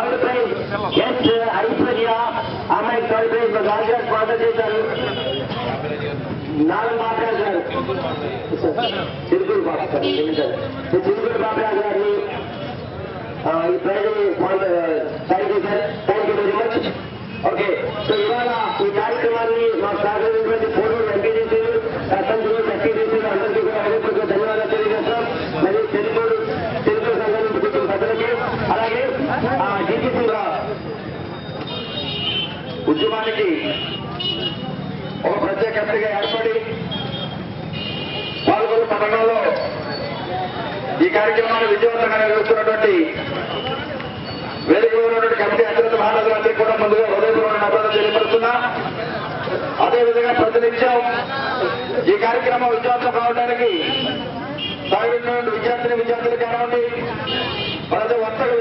Third prize yes Aishwarya, అమ్మాయి third prize గాజుగా sponsor చేశారు. నాలుగు బాబరాజు గారు, చిరుకూరు బాబు చిరుకూరు బాబరాజు గారిని ఈ prize thank you sir, thank you very much. Okay, so ఇవాళ ఈ కార్యక్రమాన్ని మాకు సహకరించినటువంటి పూర్వ ఎంపీడీసీలు, సర్పంచులు, ఎస్పీడీసీలు అందరికీ కూడా హృదయపూర్వక ధన్యవాదాలు తెలియజేస్తాం. మరియు తెలుగు సంఘం నుంచి కూర్చున్న ప్రజలకి, అలాగే డీజీసీల ఉద్యమానికి ఒక ప్రత్యేక కమిటీగా ఏర్పడి పాల్గొని పట్టణంలో ఈ కార్యక్రమాన్ని విజయవంతంగా నిర్వహిస్తున్నటువంటి వేదికలో ఉన్నటువంటి కమిటీ అత్యంత మహానగరానికి కూడా ముందుగా హృదయపూర్వక నమస్కారాలు తెలియపరుస్తున్నా. అదేవిధంగా ప్రతినిత్యం ఈ కార్యక్రమం విజయవంతం కావడానికి విద్యార్థులు కానివ్వండి, ప్రతి ఒక్కరు